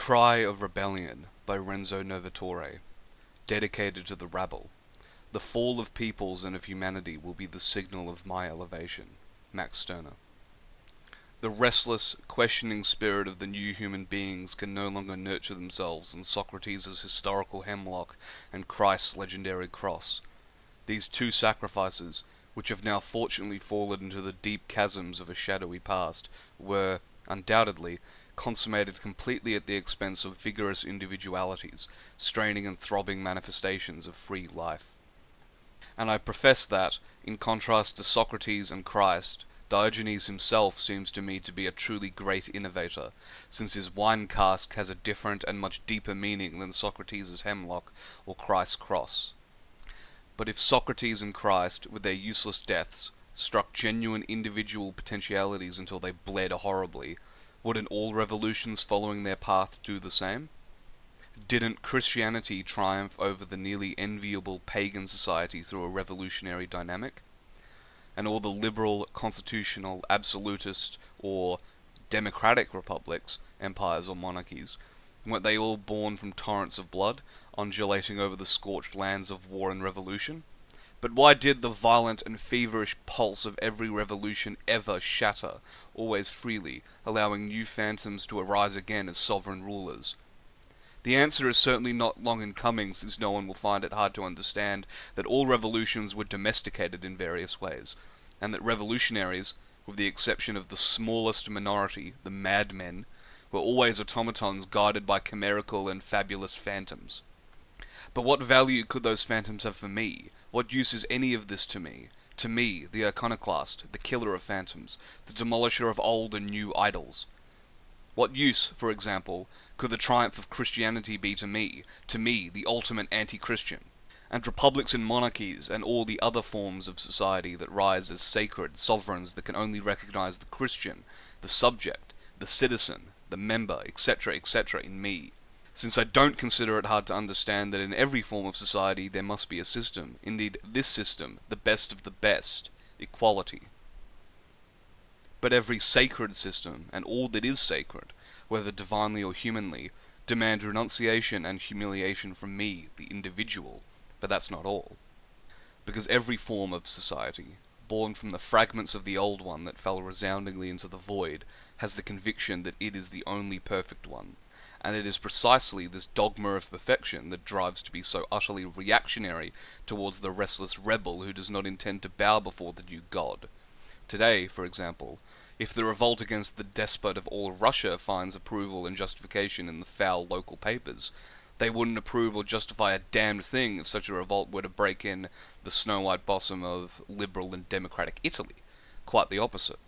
Cry of Rebellion by Renzo Novatore, dedicated to the rabble. The fall of peoples and of humanity will be the signal of my elevation. Max Stirner. The restless, questioning spirit of the new human beings can no longer nurture themselves on Socrates' historical hemlock and Christ's legendary cross. These two sacrifices, which have now fortunately fallen into the deep chasms of a shadowy past, were, undoubtedly, consummated completely at the expense of vigorous individualities, straining and throbbing manifestations of free life. And I profess that, in contrast to Socrates and Christ, Diogenes himself seems to me to be a truly great innovator, since his wine cask has a different and much deeper meaning than Socrates' hemlock or Christ's cross. But if Socrates and Christ, with their useless deaths, struck genuine individual potentialities until they bled horribly, wouldn't all revolutions following their path do the same? Didn't Christianity triumph over the nearly enviable pagan society through a revolutionary dynamic? And all the liberal, constitutional, absolutist, or democratic republics, empires or monarchies, weren't they all born from torrents of blood, undulating over the scorched lands of war and revolution? But why did the violent and feverish pulse of every revolution ever shatter, always freely, allowing new phantoms to arise again as sovereign rulers? The answer is certainly not long in coming, since no one will find it hard to understand that all revolutions were domesticated in various ways, and that revolutionaries, with the exception of the smallest minority, the madmen, were always automatons guided by chimerical and fabulous phantoms. But what value could those phantoms have for me? What use is any of this to me? To me, the iconoclast, the killer of phantoms, the demolisher of old and new idols? What use, for example, could the triumph of Christianity be to me, the ultimate anti-Christian? And republics and monarchies, and all the other forms of society that rise as sacred sovereigns that can only recognize the Christian, the subject, the citizen, the member, etc., etc. in me. Since I don't consider it hard to understand that in every form of society there must be a system, indeed this system, the best of the best, equality. But every sacred system, and all that is sacred, whether divinely or humanly, demand renunciation and humiliation from me, the individual, but that's not all. Because every form of society, born from the fragments of the old one that fell resoundingly into the void, has the conviction that it is the only perfect one. And it is precisely this dogma of perfection that drives to be so utterly reactionary towards the restless rebel who does not intend to bow before the new god. Today, for example, if the revolt against the despot of all Russia finds approval and justification in the foul local papers, they wouldn't approve or justify a damned thing if such a revolt were to break in the snow-white bosom of liberal and democratic Italy. Quite the opposite.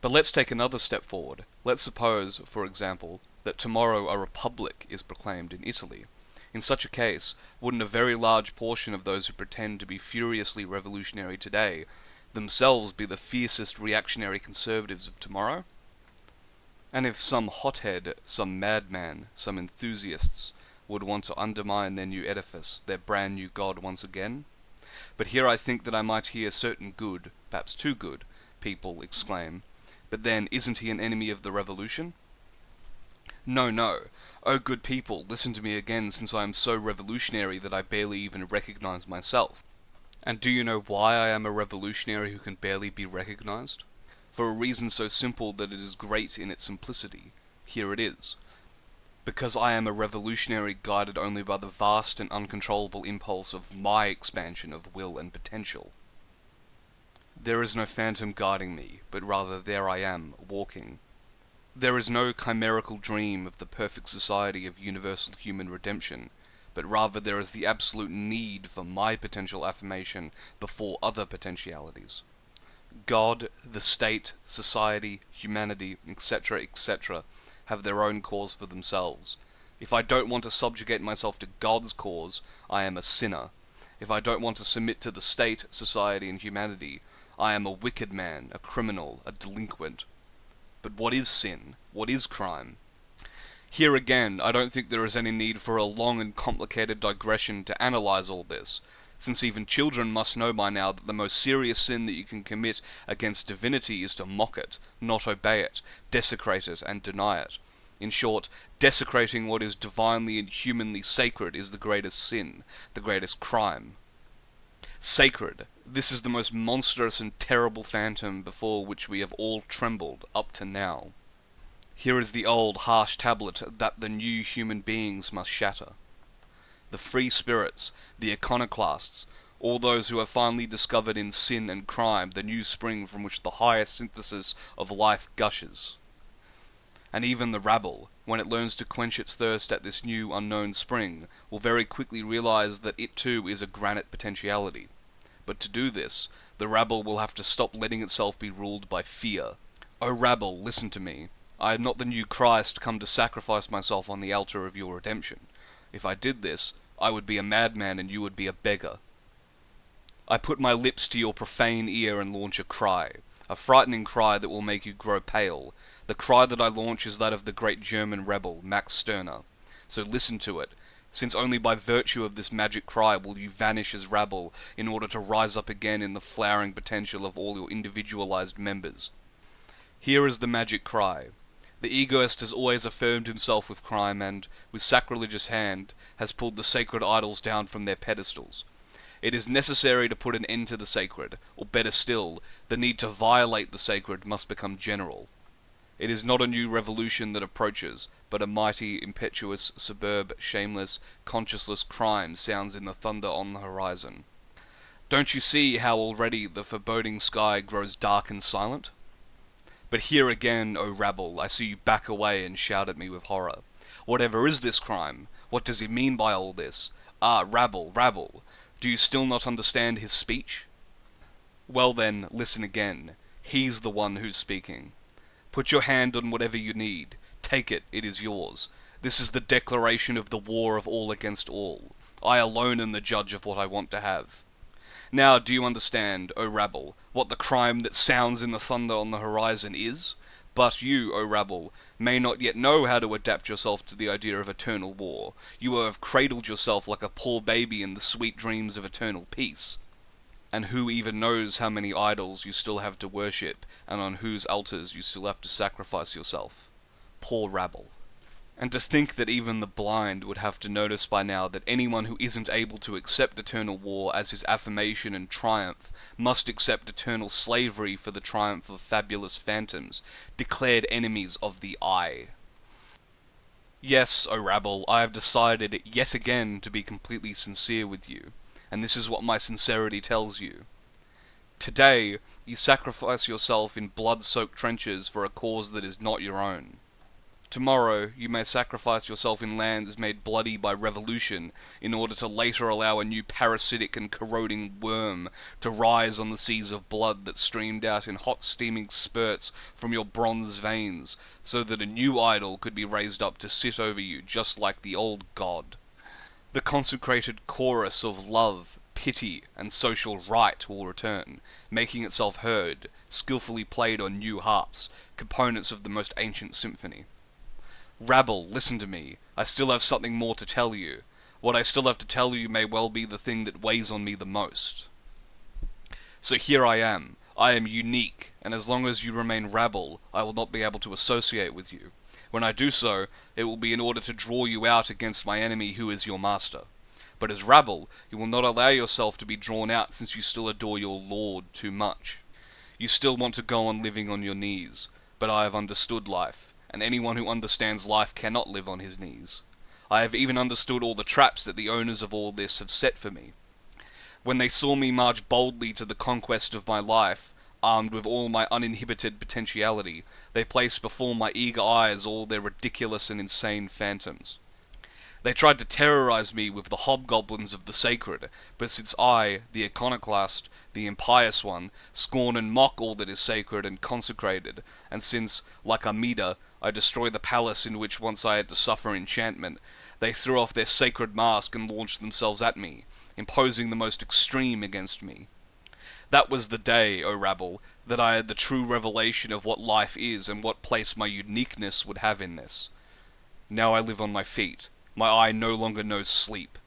But let's take another step forward. Let's suppose, for example, that tomorrow a republic is proclaimed in Italy. In such a case, wouldn't a very large portion of those who pretend to be furiously revolutionary today themselves be the fiercest reactionary conservatives of tomorrow? And if some hothead, some madman, some enthusiasts would want to undermine their new edifice, their brand new god once again? But here I think that I might hear certain good, perhaps too good, people exclaim, but then isn't he an enemy of the revolution? No, no. Oh good people, listen to me again, since I am so revolutionary that I barely even recognize myself. And do you know why I am a revolutionary who can barely be recognized? For a reason so simple that it is great in its simplicity. Here it is. Because I am a revolutionary guided only by the vast and uncontrollable impulse of my expansion of will and potential. There is no phantom guiding me, but rather there I am, walking. There is no chimerical dream of the perfect society of universal human redemption, but rather there is the absolute need for my potential affirmation before other potentialities. God, the state, society, humanity, etc., etc., have their own cause for themselves. If I don't want to subjugate myself to God's cause, I am a sinner. If I don't want to submit to the state, society, and humanity, I am a wicked man, a criminal, a delinquent. But what is sin? What is crime? Here again, I don't think there is any need for a long and complicated digression to analyze all this, since even children must know by now that the most serious sin that you can commit against divinity is to mock it, not obey it, desecrate it, and deny it. In short, desecrating what is divinely and humanly sacred is the greatest sin, the greatest crime. Sacred, this is the most monstrous and terrible phantom before which we have all trembled up to now. Here is the old, harsh tablet that the new human beings must shatter. The free spirits, the iconoclasts, all those who have finally discovered in sin and crime the new spring from which the highest synthesis of life gushes. And even the rabble, when it learns to quench its thirst at this new unknown spring, will very quickly realize that it too is a granite potentiality. But to do this, the rabble will have to stop letting itself be ruled by fear. O rabble, listen to me. I am not the new Christ come to sacrifice myself on the altar of your redemption. If I did this, I would be a madman and you would be a beggar. I put my lips to your profane ear and launch a frightening cry that will make you grow pale. The cry that I launch is that of the great German rebel, Max Stirner. So listen to it, since only by virtue of this magic cry will you vanish as rabble in order to rise up again in the flowering potential of all your individualized members. Here is the magic cry. The egoist has always affirmed himself with crime and, with sacrilegious hand, has pulled the sacred idols down from their pedestals. It is necessary to put an end to the sacred, or better still, the need to violate the sacred must become general. It is not a new revolution that approaches, but a mighty, impetuous, superb, shameless, conscienceless crime sounds in the thunder on the horizon. Don't you see how already the foreboding sky grows dark and silent? But here again, O rabble, I see you back away and shout at me with horror. Whatever is this crime? What does he mean by all this? Ah, rabble, rabble! Do you still not understand his speech? Well then, listen again. He's the one who's speaking. Put your hand on whatever you need. Take it, it is yours. This is the declaration of the war of all against all. I alone am the judge of what I want to have. Now, do you understand, O rabble, what the crime that sounds in the thunder on the horizon is? But you, O rabble, may not yet know how to adapt yourself to the idea of eternal war. You have cradled yourself like a poor baby in the sweet dreams of eternal peace. And who even knows how many idols you still have to worship, and on whose altars you still have to sacrifice yourself? Poor rabble. And to think that even the blind would have to notice by now that anyone who isn't able to accept eternal war as his affirmation and triumph must accept eternal slavery for the triumph of fabulous phantoms, declared enemies of the I. Yes, O rabble, I have decided yet again to be completely sincere with you, and this is what my sincerity tells you. Today, you sacrifice yourself in blood-soaked trenches for a cause that is not your own. Tomorrow, you may sacrifice yourself in lands made bloody by revolution in order to later allow a new parasitic and corroding worm to rise on the seas of blood that streamed out in hot steaming spurts from your bronze veins, so that a new idol could be raised up to sit over you just like the old god. The consecrated chorus of love, pity, and social right will return, making itself heard, skillfully played on new harps, components of the most ancient symphony. Rabble, listen to me. I still have something more to tell you. What I still have to tell you may well be the thing that weighs on me the most. So here I am. I am unique, and as long as you remain rabble, I will not be able to associate with you. When I do so, it will be in order to draw you out against my enemy who is your master. But as rabble, you will not allow yourself to be drawn out since you still adore your lord too much. You still want to go on living on your knees, but I have understood life, and anyone who understands life cannot live on his knees. I have even understood all the traps that the owners of all this have set for me. When they saw me march boldly to the conquest of my life, armed with all my uninhibited potentiality, they placed before my eager eyes all their ridiculous and insane phantoms. They tried to terrorize me with the hobgoblins of the sacred, but since I, the iconoclast, the impious one, scorn and mock all that is sacred and consecrated, and since, like Amida, I destroy the palace in which once I had to suffer enchantment, they threw off their sacred mask and launched themselves at me, imposing the most extreme against me. That was the day, O rabble, that I had the true revelation of what life is and what place my uniqueness would have in this. Now I live on my feet. My eye no longer knows sleep.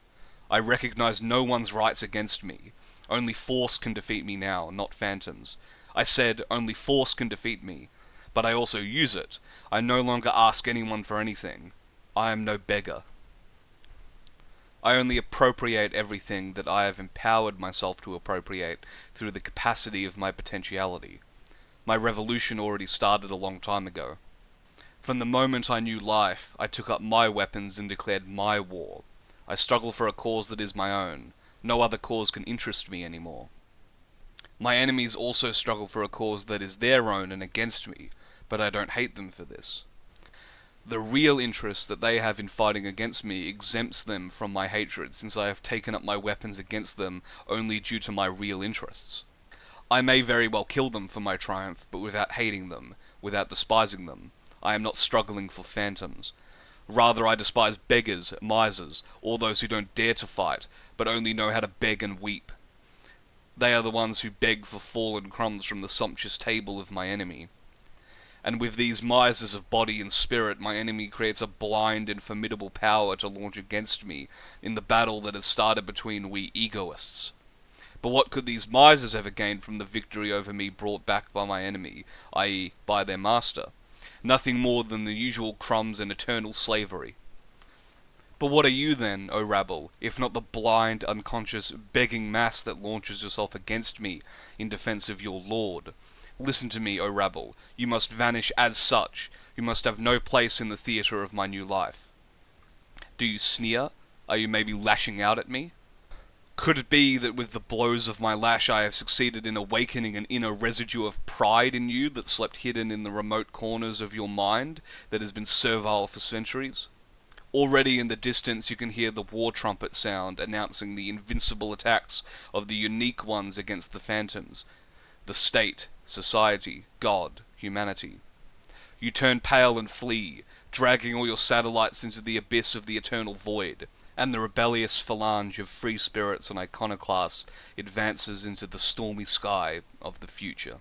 I recognize no one's rights against me. Only force can defeat me now, not phantoms. I said, only force can defeat me. but I also use it. I no longer ask anyone for anything. I am no beggar. I only appropriate everything that I have empowered myself to appropriate through the capacity of my potentiality. My revolution already started a long time ago. From the moment I knew life, I took up my weapons and declared my war. I struggle for a cause that is my own. No other cause can interest me anymore. My enemies also struggle for a cause that is their own and against me, but I don't hate them for this. The real interest that they have in fighting against me exempts them from my hatred, since I have taken up my weapons against them only due to my real interests. I may very well kill them for my triumph, but without hating them, without despising them. I am not struggling for phantoms. Rather, I despise beggars, misers, all those who don't dare to fight, but only know how to beg and weep. They are the ones who beg for fallen crumbs from the sumptuous table of my enemy. And with these misers of body and spirit, my enemy creates a blind and formidable power to launch against me in the battle that has started between we egoists. But what could these misers ever gain from the victory over me brought back by my enemy, i.e., by their master? Nothing more than the usual crumbs and eternal slavery. But what are you then, O rabble, if not the blind, unconscious, begging mass that launches yourself against me in defense of your Lord? Listen to me, O rabble, you must vanish as such. You must have no place in the theatre of my new life. Do you sneer? Are you maybe lashing out at me? Could it be that with the blows of my lash I have succeeded in awakening an inner residue of pride in you that slept hidden in the remote corners of your mind that has been servile for centuries? Already in the distance you can hear the war trumpet sound announcing the invincible attacks of the unique ones against the phantoms, the state, society, God, humanity. You turn pale and flee, dragging all your satellites into the abyss of the eternal void, and the rebellious phalange of free spirits and iconoclasts advances into the stormy sky of the future.